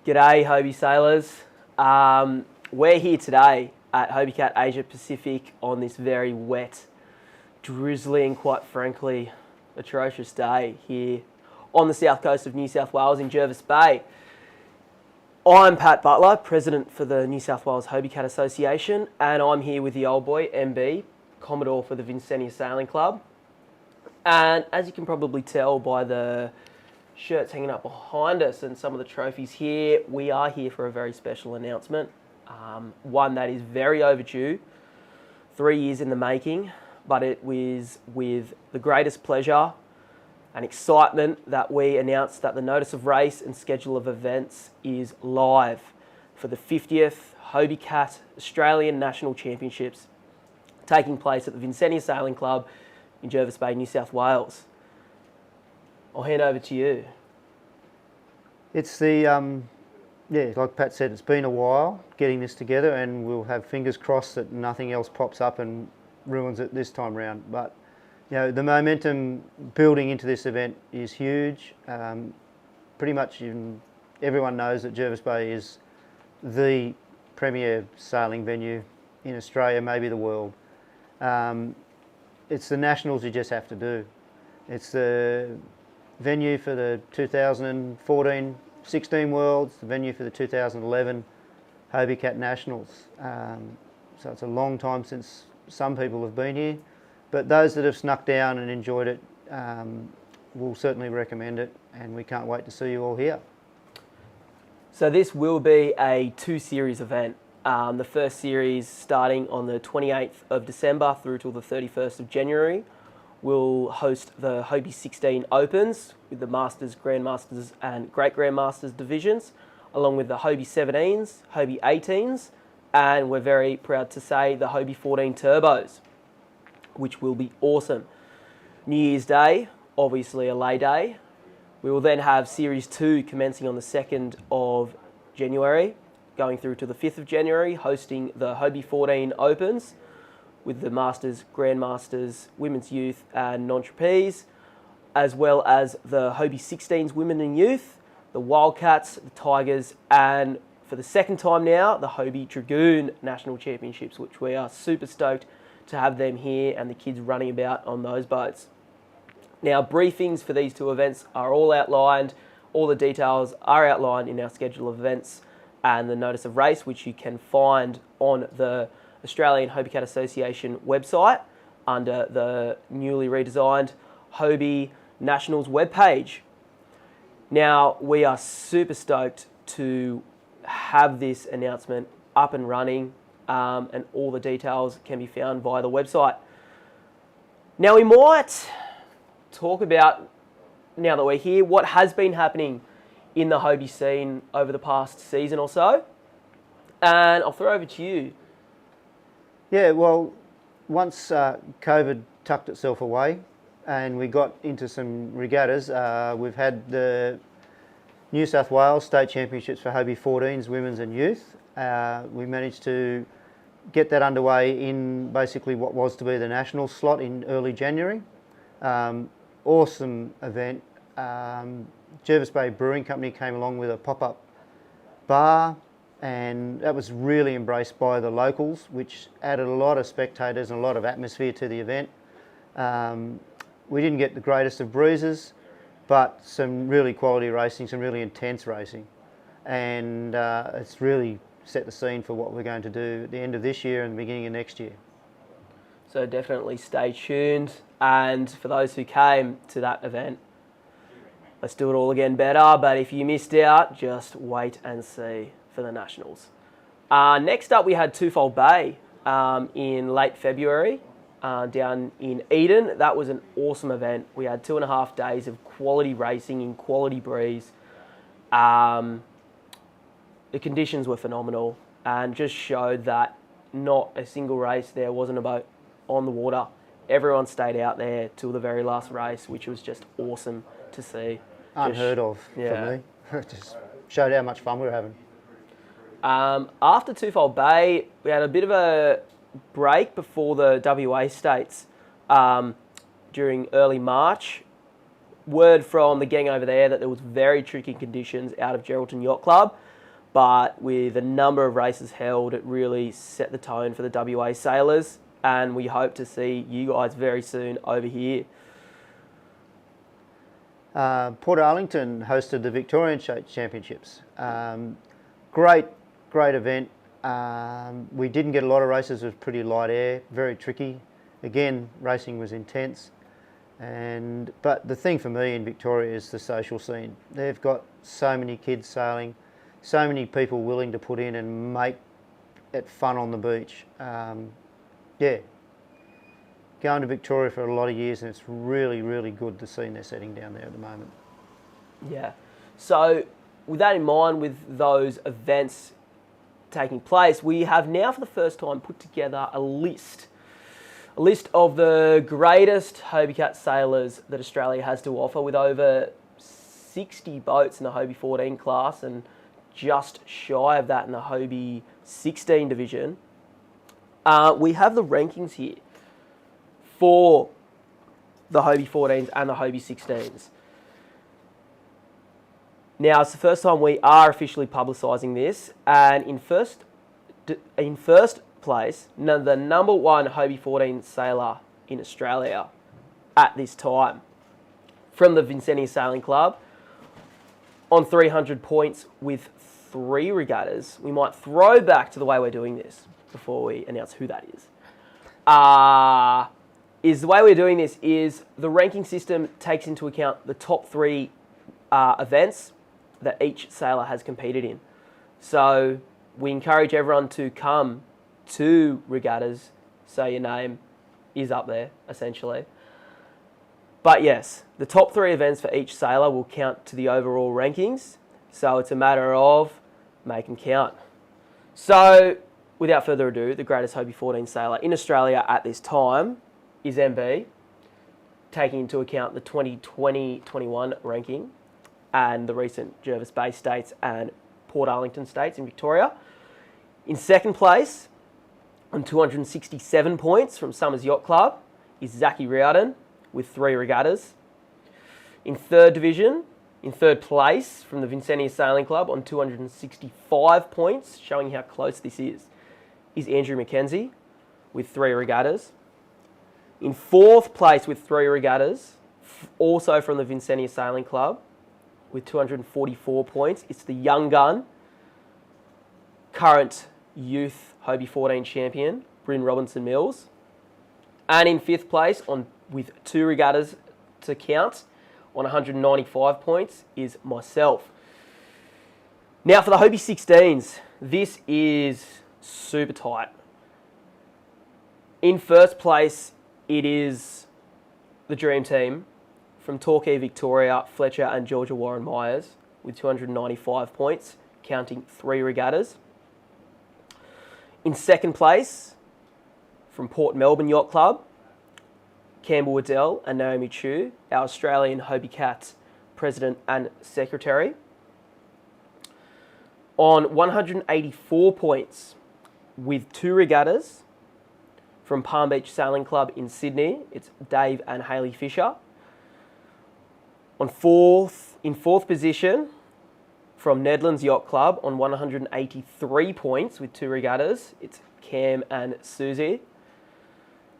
G'day, Hobie Sailors. We're here today at Hobie Cat Asia Pacific on this very wet, drizzling, quite frankly, atrocious day here on the south coast of New South Wales in Jervis Bay. I'm Pat Butler, President for the New South Wales Hobie Cat Association, and I'm here with the old boy, MB, Commodore for the Vincentia Sailing Club. And as you can probably tell by the shirts hanging up behind us and some of the trophies here, we are here for a very special announcement. One that is very overdue, 3 years in the making, but it was with the greatest pleasure and excitement that we announced that the notice of race and schedule of events is live for the 50th Hobie Cat Australian National Championships taking place at the Vincentia Sailing Club in Jervis Bay, New South Wales. I'll hand over to you. It's the, like Pat said, it's been a while getting this together, and we'll have fingers crossed that nothing else pops up and ruins it this time round. But you know, the momentum building into this event is huge. Pretty much everyone knows that Jervis Bay is the premier sailing venue in Australia, maybe the world. It's the Nationals you just have to do. It's the venue for the 2014-16 Worlds, the venue for the 2011 Hobie Cat Nationals. So it's a long time since some people have been here, but those that have snuck down and enjoyed it will certainly recommend it, and we can't wait to see you all here. So this will be a two-series event. The first series starting on the 28th of December through till the 31st of January. We'll host the Hobie 16 Opens with the Masters, Grandmasters and Great Grandmasters divisions, along with the Hobie 17s, Hobie 18s, and we're very proud to say the Hobie 14 Turbos, which will be awesome. New Year's Day, obviously a lay day. We will then have Series 2 commencing on the 2nd of January, going through to the 5th of January, hosting the Hobie 14 Opens, with the Masters, Grandmasters, Women's Youth and Non-Trapeze, as well as the Hobie 16s Women and Youth, the Wildcats, the Tigers, and for the second time now, the Hobie Dragoon National Championships, which we are super stoked to have them here and the kids running about on those boats. Now, briefings for these two events are all outlined. All the details are outlined in our schedule of events and the notice of race, which you can find on the Australian Hobie Cat Association website under the newly redesigned Hobie Nationals webpage. Now, we are super stoked to have this announcement up and running, and all the details can be found via the website. Now, we might talk about, now that we're here, what has been happening in the Hobie scene over the past season or so. And I'll throw over to you. Yeah, well, once COVID tucked itself away and we got into some regattas, we've had the New South Wales State Championships for Hobie 14s, Women's and Youth. We managed to get that underway in basically what was to be the national slot in early January. Awesome event. Jervis Bay Brewing Company came along with a pop-up bar, and that was really embraced by the locals, which added a lot of spectators and a lot of atmosphere to the event. We didn't get the greatest of breezes, but some really quality racing, some really intense racing. And it's really set the scene for what we're going to do at the end of this year and the beginning of next year. So definitely stay tuned. And for those who came to that event, let's do it all again better. But if you missed out, just wait and see for the Nationals. Next up, we had Twofold Bay in late February down in Eden. That was an awesome event. We had 2.5 days of quality racing in quality breeze. The conditions were phenomenal and just showed that not a single race there wasn't a boat on the water. Everyone stayed out there till the very last race, which was just awesome to see. Unheard of for me. It just showed how much fun we were having. After Twofold Bay, we had a bit of a break before the WA States during early March. word from the gang over there that there was very tricky conditions out of Geraldton Yacht Club, but with a number of races held, it really set the tone for the WA Sailors, and we hope to see you guys very soon over here. Port Arlington hosted the Victorian Championships. Great event. We didn't get a lot of races. It was pretty light air, very tricky. Again, racing was intense. But the thing for me in Victoria is the social scene. They've got so many kids sailing, so many people willing to put in and make it fun on the beach. Yeah, going to Victoria for a lot of years, and it's really, really good to see their setting down there at the moment. Yeah. So with that in mind, with those events taking place, we have now for the first time put together a list of the greatest Hobie Cat sailors that Australia has to offer, with over 60 boats in the Hobie 14 class and just shy of that in the Hobie 16 division. We have the rankings here for the Hobie 14s and the Hobie 16s. Now, it's the first time we are officially publicising this, and in first place, the number one Hobie 14 sailor in Australia at this time, from the Vincentia Sailing Club, on 300 points with 3 regattas. We might throw back to the way we're doing this before we announce who that is. The way we're doing this is the ranking system takes into account the top 3 events that each sailor has competed in. So we encourage everyone to come to regattas, so your name is up there, essentially. But yes, the top 3 events for each sailor will count to the overall rankings, so it's a matter of make them count. So, without further ado, the greatest Hobie 14 sailor in Australia at this time is MB, taking into account the 2020-21 ranking and the recent Jervis Bay states and Port Arlington states in Victoria. In second place, on 267 points from Summers Yacht Club, is Zachy Riordan with 3 regattas. In third place from the Vincentia Sailing Club on 265 points, showing how close this is Andrew McKenzie with 3 regattas. In fourth place with 3 regattas, also from the Vincentia Sailing Club, with 244 points, it's the young gun, current youth Hobie 14 champion, Bryn Robinson-Mills. And in fifth place, with 2 regattas to count, on 195 points, is myself. Now for the Hobie 16s, this is super tight. In first place, it is the Dream Team from Torquay, Victoria, Fletcher and Georgia Warren Myers with 295 points, counting 3 regattas. In second place, from Port Melbourne Yacht Club, Campbell Waddell and Naomi Chu, our Australian Hobie Cat President and Secretary. On 184 points with 2 regattas from Palm Beach Sailing Club in Sydney, it's Dave and Hayley Fisher. In fourth position from Nedlands Yacht Club on 183 points with 2 regattas, it's Cam and Susie.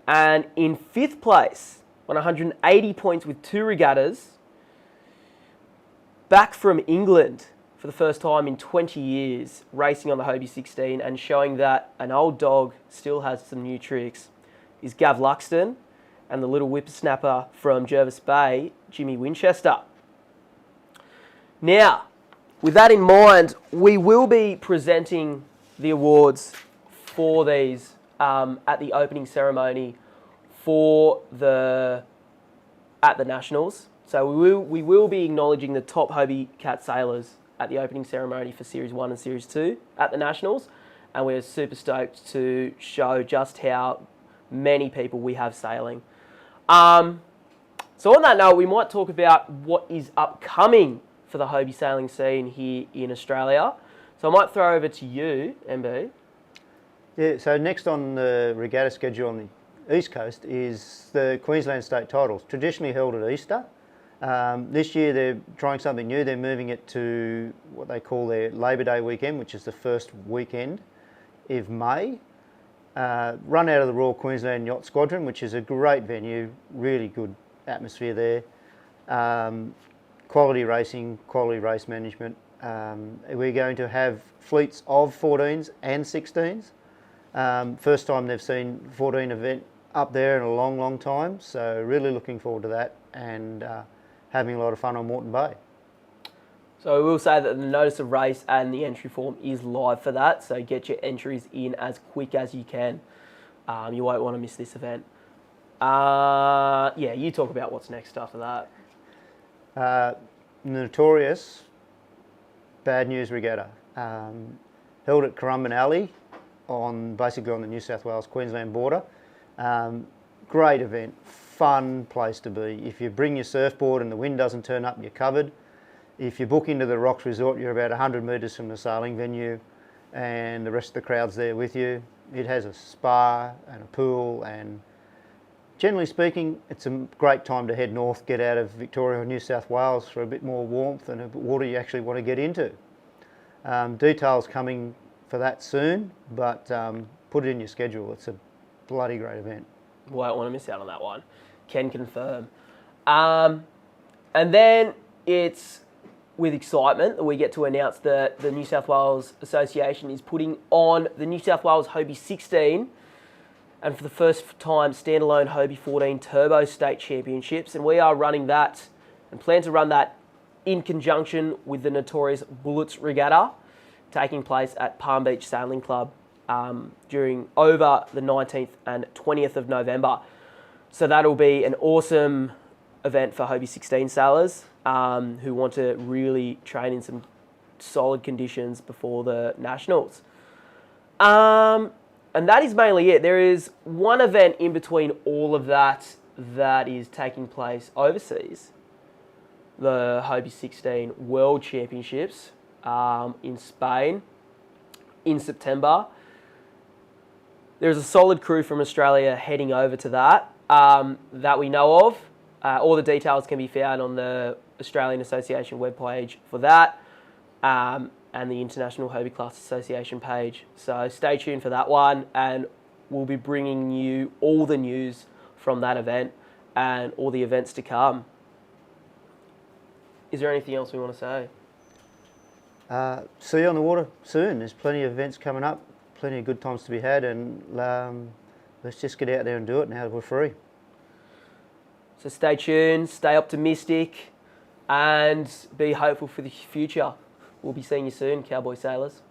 And in fifth place, on 180 points with 2 regattas, back from England for the first time in 20 years, racing on the Hobie 16 and showing that an old dog still has some new tricks, is Gav Luxton and the little whippersnapper from Jervis Bay, Jimmy Winchester. Now, with that in mind, we will be presenting the awards for these at the opening ceremony at the Nationals. So we will be acknowledging the top Hobie Cat sailors at the opening ceremony for Series 1 and Series 2 at the Nationals, and we're super stoked to show just how many people we have sailing. So on that note, we might talk about what is upcoming for the Hobie sailing scene here in Australia. So I might throw over to you, MB. Yeah, so next on the regatta schedule on the East Coast is the Queensland State Titles, traditionally held at Easter. This year they're trying something new. They're moving it to what they call their Labor Day weekend, which is the first weekend of May. Run out of the Royal Queensland Yacht Squadron, which is a great venue, really good atmosphere there. Quality racing, quality race management. We're going to have fleets of 14s and 16s. First time they've seen 14 event up there in a long, long time. So really looking forward to that and having a lot of fun on Moreton Bay. So we will say that the notice of race and the entry form is live for that. So get your entries in as quick as you can. You won't want to miss this event. Yeah, you talk about what's next after that. Notorious Bad News Regatta, held at Currumbin Alley, basically on the New South Wales-Queensland border. Great event, fun place to be. If you bring your surfboard and the wind doesn't turn up, you're covered. If you book into the Rocks Resort, you're about 100 metres from the sailing venue and the rest of the crowd's there with you. It has a spa and a pool, and generally speaking, it's a great time to head north, get out of Victoria or New South Wales for a bit more warmth and a bit water you actually want to get into. Details coming for that soon, but put it in your schedule. It's a bloody great event. Won't want to miss out on that one. Can confirm. And then it's with excitement that we get to announce that the New South Wales Association is putting on the New South Wales Hobie 16 and for the first time standalone Hobie 14 Turbo State Championships, and we are running that and plan to run that in conjunction with the notorious Bullets Regatta taking place at Palm Beach Sailing Club during over the 19th and 20th of November. So that'll be an awesome event for Hobie 16 sailors who want to really train in some solid conditions before the Nationals. And that is mainly it. There is one event in between all of that that is taking place overseas. The Hobie 16 World Championships in Spain in September. There's a solid crew from Australia heading over to that that we know of. All the details can be found on the Australian Association webpage for that and the International Hobie Class Association page. So stay tuned for that one, and we'll be bringing you all the news from that event and all the events to come. Is there anything else we want to say? See you on the water soon. There's plenty of events coming up, plenty of good times to be had, and let's just get out there and do it now that we're free. So stay tuned, stay optimistic, and be hopeful for the future. We'll be seeing you soon, Cowboy Sailors.